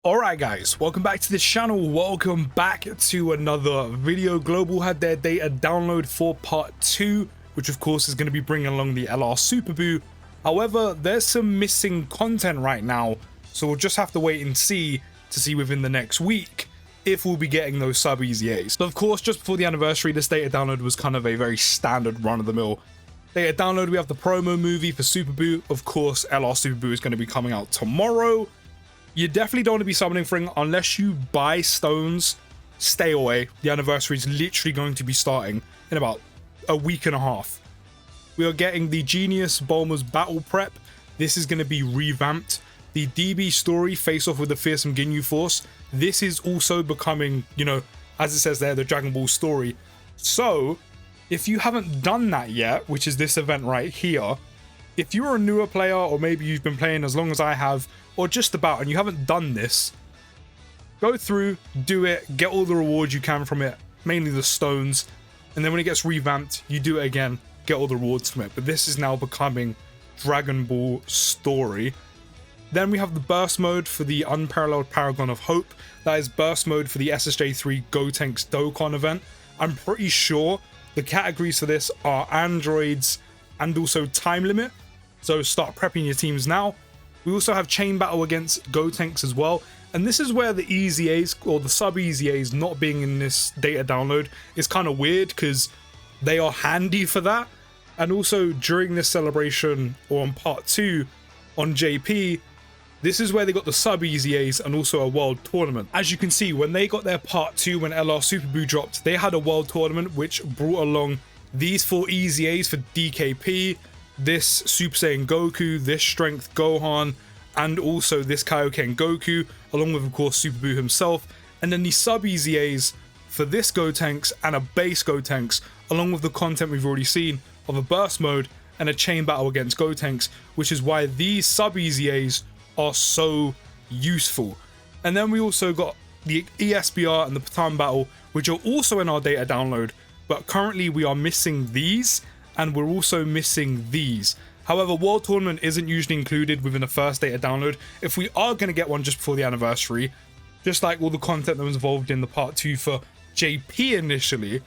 Alright guys, welcome back to the channel, welcome back to another video. Global had their data download for part 2, which of course is going to be bringing along the LR Super Boo. However, there's some missing content right now, so we'll just have to wait and see to see within the next week if we'll be getting those sub EZA'S. So of course, just before the anniversary, this data download was kind of a very standard run-of-the-mill data download. We have the promo movie for Super Boo. Of course, LR Super Boo is going to be coming out tomorrow. You definitely don't want to be summoning for him unless you buy stones. Stay away. The anniversary is literally going to be starting in about a week and a half. We are getting the Genius Bulma's Battle Prep. This is going to be revamped. The DB story, face off with the Fearsome Ginyu Force. This is also becoming, you know, as it says there, the Dragon Ball story. So, if you haven't done that yet, which is this event right here, if you're a newer player, or maybe you've been playing as long as I have, or just about, and you haven't done this, go through, do it, get all the rewards you can from it, mainly the stones, and then when it gets revamped, you do it again, get all the rewards from it. But this is now becoming Dragon Ball story. Then we have the burst mode for the Unparalleled Paragon of Hope. That is burst mode for the SSJ3 Gotenks Dokkan event. I'm pretty sure the categories for this are androids and also time limit. So start prepping your teams now. We also have chain battle against Gotenks as well. And this is where the EZA'S or the sub EZA'S not being in this data download is kind of weird because they are handy for that. And also during this celebration or on part 2 on JP, this is where they got the sub EZA'S and also a world tournament. As you can see, when they got their part 2 when LR Super Boo dropped, they had a world tournament which brought along these 4 EZA'S for DKP, this Super Saiyan Goku, this Strength Gohan, and also this Kaioken Goku, along with of course Super Boo himself, and then the sub EZA'S for this Gotenks and a base Gotenks, along with the content we've already seen of a burst mode and a chain battle against Gotenks, which is why these sub EZA'S are so useful. And then we also got the ESBR and the Proton battle, which are also in our data download, but currently we are missing these, and we're also missing these. However, World Tournament isn't usually included within the first data download. If we are going to get one just before the anniversary, just like all the content that was involved in the part 2 for JP initially,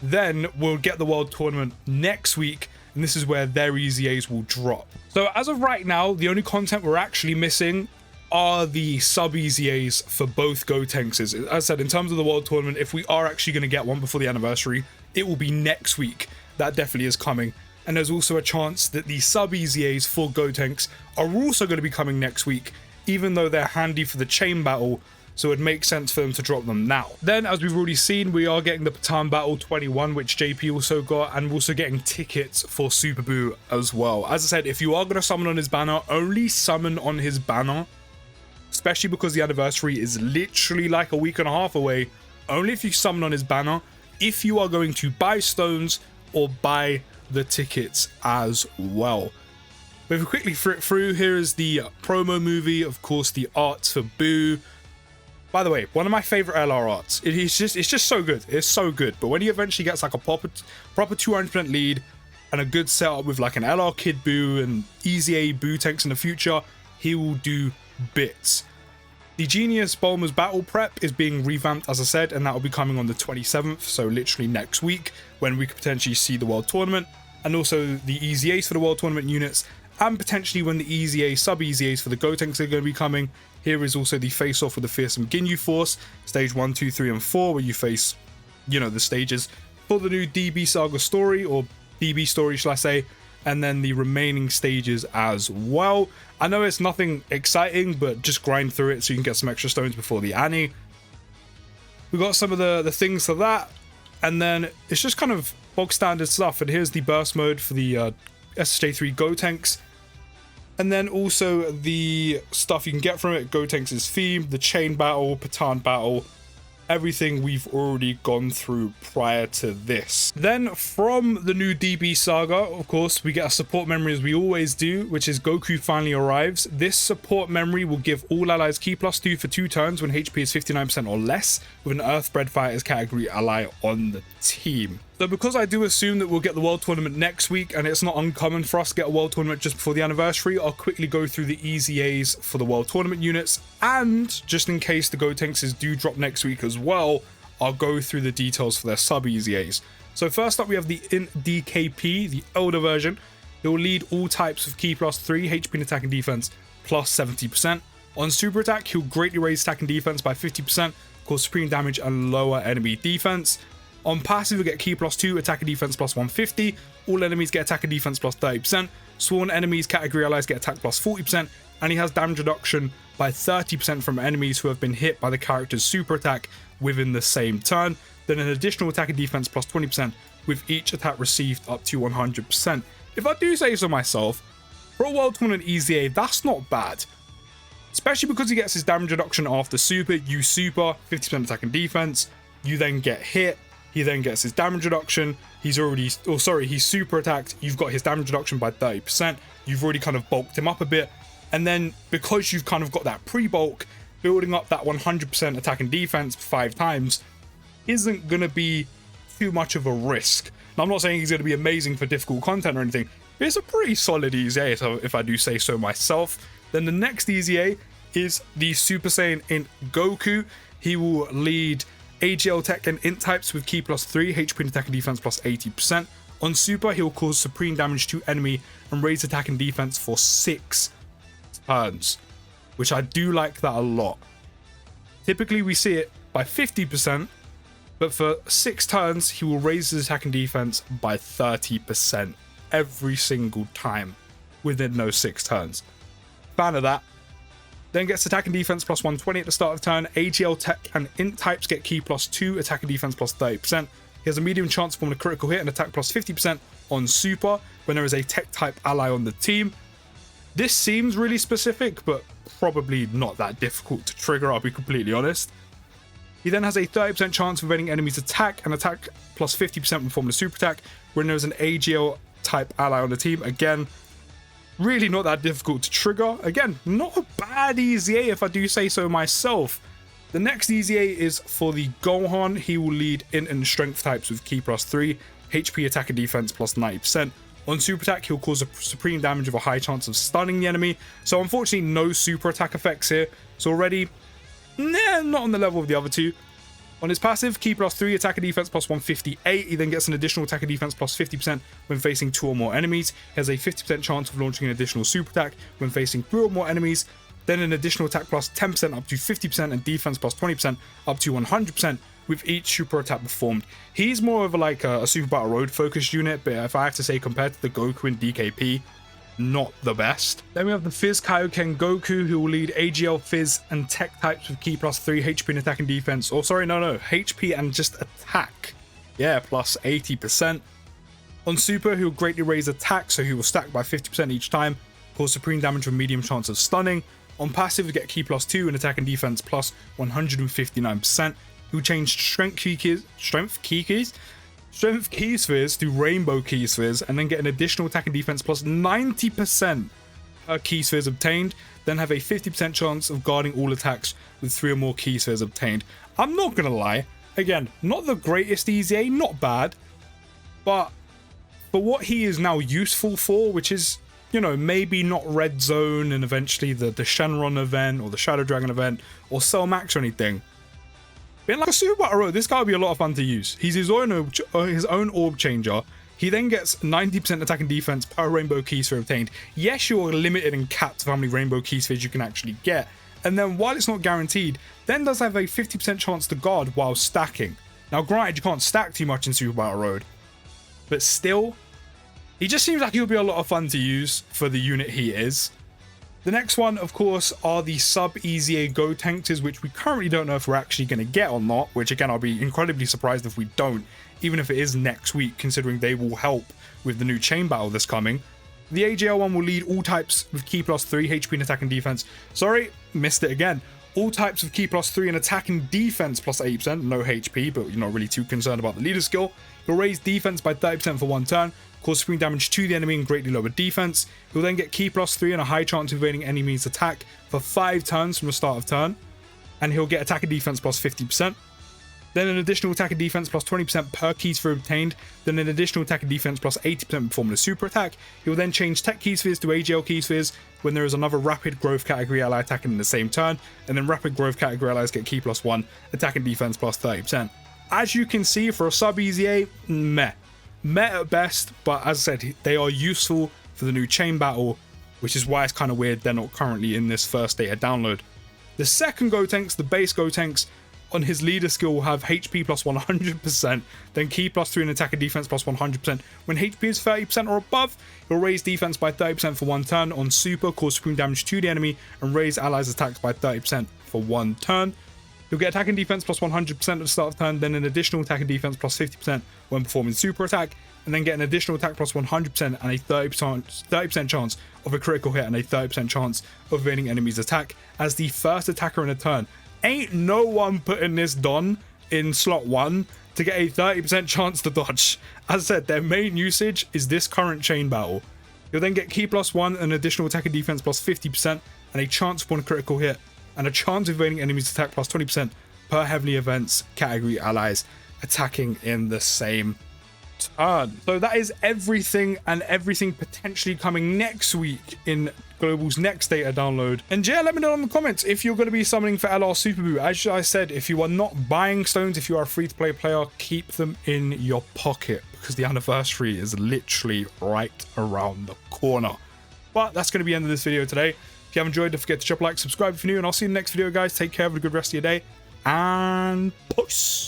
then we'll get the World Tournament next week, and this is where their EZA'S will drop. So as of right now, the only content we're actually missing are the sub EZA'S for both Gotenks. As I said, in terms of the World Tournament, if we are actually going to get one before the anniversary, it will be next week. That definitely is coming. And there's also a chance that the sub EZA'S for Gotenks are also going to be coming next week, even though they're handy for the chain battle, so it makes sense for them to drop them now. Then, as we've already seen, we are getting the Proton Battle 21, which JP also got, and we're also getting tickets for Super Boo as well. As I said, if you are going to summon on his banner, only summon on his banner, especially because the anniversary is literally like a week and a half away. Only if you summon on his banner, if you are going to buy stones or buy the tickets as well. But if we quickly flit through, here is the promo movie, of course the arts for Boo. By the way, one of my favorite LR arts. It's just so good. It's so good. But when he eventually gets like a proper 200% lead and a good setup with like an LR Kid Boo and EZA Boo tanks in the future, he will do bits. The Genius Bulma's Battle Prep is being revamped, as I said, and that will be coming on the 27th, so literally next week, when we could potentially see the World Tournament, and also the EZA'S for the World Tournament units, and potentially when the EZA sub EZA'S for the Gotenks are going to be coming. Here is also the face-off with the Fearsome Ginyu Force, stage 1, 2, 3, and 4, where you face, you know, the stages for the new DB Saga story, or DB story, shall I say, and then the remaining stages as well. I know it's nothing exciting, but just grind through it so you can get some extra stones before the Annie. We got some of the things for that, and then it's just kind of bog standard stuff. And here's the burst mode for the SSJ3 Gotenks, and then also the stuff you can get from it: Gotenks' theme, the chain battle, Proton battle, everything we've already gone through prior to this. Then from the new DB Saga, of course, we get a support memory as we always do, which is Goku finally arrives. This support memory will give all allies Ki +2 for 2 turns when HP is 59% or less, with an Earth Bred Fighters category ally on the team. So because I do assume that we'll get the World Tournament next week, and it's not uncommon for us to get a World Tournament just before the anniversary, I'll quickly go through the EZA'S for the World Tournament units, and just in case the Gotenks do drop next week as well, I'll go through the details for their sub EZA'S. So first up we have the DKP, the Elder version. It will lead all types of Ki plus 3, HP and attack and defense plus 70%. On super attack, he'll greatly raise attack and defense by 50%, cause supreme damage and lower enemy defense. On passive, you'll get Ki plus 2, attack and defense plus 150. All enemies get attack and defense plus 30%. Sworn enemies, category allies get attack plus 40%. And he has damage reduction by 30% from enemies who have been hit by the character's super attack within the same turn. Then an additional attack and defense plus 20% with each attack received up to 100%. If I do say so myself, for a World Tournament EZA, that's not bad. Especially because he gets his damage reduction after super. You super, 50% attack and defense. You then get hit. He then gets his damage reduction. He's super attacked. You've got his damage reduction by 30%. You've already kind of bulked him up a bit. And then because you've kind of got that pre-bulk, building up that 100% attack and defense 5 times isn't going to be too much of a risk. Now, I'm not saying he's going to be amazing for difficult content or anything, but it's a pretty solid EZA, so if I do say so myself. Then the next EZA is the Super Saiyan in Goku. He will lead AGL tech and int types with Ki plus 3, HP and attack and defense plus 80%. On super, he'll cause supreme damage to enemy and raise attack and defense for 6 turns, which I do like that a lot. Typically we see it by 50%, but for 6 turns he will raise his attack and defense by 30% every single time within those 6 turns. Fan of that. Then gets attack and defense plus 120 at the start of turn. AGL tech and int types get Ki plus 2, attack and defense plus 30%. He has a medium chance of forming a critical hit and attack plus 50% on super when there is a tech type ally on the team. This seems really specific, but probably not that difficult to trigger, I'll be completely honest. He then has a 30% chance of preventing enemies attack and attack plus 50% when forming a super attack when there is an AGL type ally on the team. Again, really not that difficult to trigger. Again, not a bad EZA if I do say so myself. The next EZA is for the Gohan. He will lead int and strength types with Ki plus 3, HP attack and defense plus 90%. On super attack, he'll cause a supreme damage with a high chance of stunning the enemy. So unfortunately, no super attack effects here. So already, not on the level of the other two. On his passive, Ki plus 3, attack and defense plus 158. He then gets an additional attack and defense plus 50% when facing 2 or more enemies. He has a 50% chance of launching an additional super attack when facing 3 or more enemies. Then an additional attack plus 10% up to 50% and defense plus 20% up to 100% with each super attack performed. He's more of a Super Battle Road focused unit, but if I have to say compared to the Goku and DKP, not the best. Then we have the Fizz Kaioken Goku, who will lead AGL Fizz and tech types with Ki plus 3, HP and attack and defense. Or sorry, no, HP and just attack. Yeah, plus 80%. On super, he'll greatly raise attack, so he will stack by 50% each time, cause supreme damage with medium chance of stunning. On passive, you get Ki plus 2 and attack and defense plus 159%. He'll change strength key spheres to rainbow key spheres and then get an additional attack and defense plus 90% per key spheres obtained, then have a 50% chance of guarding all attacks with 3 or more key spheres obtained. I'm not gonna lie, again, not the greatest EZA, not bad, but for what he is now useful for, which is, you know, maybe not Red Zone and eventually the Shenron event or the Shadow Dragon event or Cell Max or anything. In like a Super Battle Road, this guy would be a lot of fun to use. He's his own orb changer. He then gets 90% attack and defense per rainbow key sphere obtained. Yes, you're limited and capped to how many rainbow key spheres you can actually get. And then while it's not guaranteed, then does have a 50% chance to guard while stacking. Now granted, you can't stack too much in Super Battle Road, but still, he just seems like he'll be a lot of fun to use for the unit he is. The next one, of course, are the sub-EZA Gotenks, which we currently don't know if we're actually going to get or not, which again, I'll be incredibly surprised if we don't, even if it is next week, considering they will help with the new chain battle that's coming. The AGL one will lead all types with Ki plus 3, HP and attack and defense. Sorry, missed it again. All types of Ki plus 3 and attack and defense plus 80%, no HP, but you're not really too concerned about the leader skill. He'll raise defense by 30% for 1 turn, cause supreme damage to the enemy and greatly lower defense. He'll then get Ki plus 3 and a high chance of evading enemy's attack for 5 turns from the start of turn. And he'll get attack and defense plus 50%. then an additional attack and defense plus 20% per key sphere obtained, then an additional attack and defense plus 80% performing a super attack. He will then change tech key spheres to AGL key spheres when there is another rapid growth category ally attacking in the same turn, and then rapid growth category allies get key +1, attack and defense plus 30%. As you can see, for a sub EZA, meh at best, but as I said, they are useful for the new chain battle, which is why it's kind of weird they're not currently in this first data download. The second Gotenks, the base Gotenks, on his leader skill will have HP plus 100%, then key +3 and attack and defense plus 100%. When HP is 30% or above, he'll raise defense by 30% for 1 turn. On super, cause supreme damage to the enemy and raise allies' attacks by 30% for 1 turn. He'll get attack and defense plus 100% at the start of the turn, then an additional attack and defense plus 50% when performing super attack, and then get an additional attack plus 100% and a 30% chance of a critical hit and a 30% chance of evading enemies' attack as the first attacker in a turn. Ain't no one putting this Don in slot 1 to get a 30% chance to dodge. As I said, their main usage is this current chain battle. You'll then get key +1, an additional attack and defense plus 50%, and a chance upon a critical hit, and a chance of evading enemies' attack plus 20% per heavily events category allies attacking in the same turn. So that is everything, and everything potentially coming next week in Global's next data download. And yeah, let me know in the comments if you're going to be summoning for LR Super Boo. As I said, if you are not buying stones, if you are a free-to-play player, keep them in your pocket because the anniversary is literally right around the corner. But that's going to be the end of this video today. If you have enjoyed, don't forget to drop a like, subscribe if you're new, and I'll see you in the next video, guys. Take care, have a good rest of your day, and peace.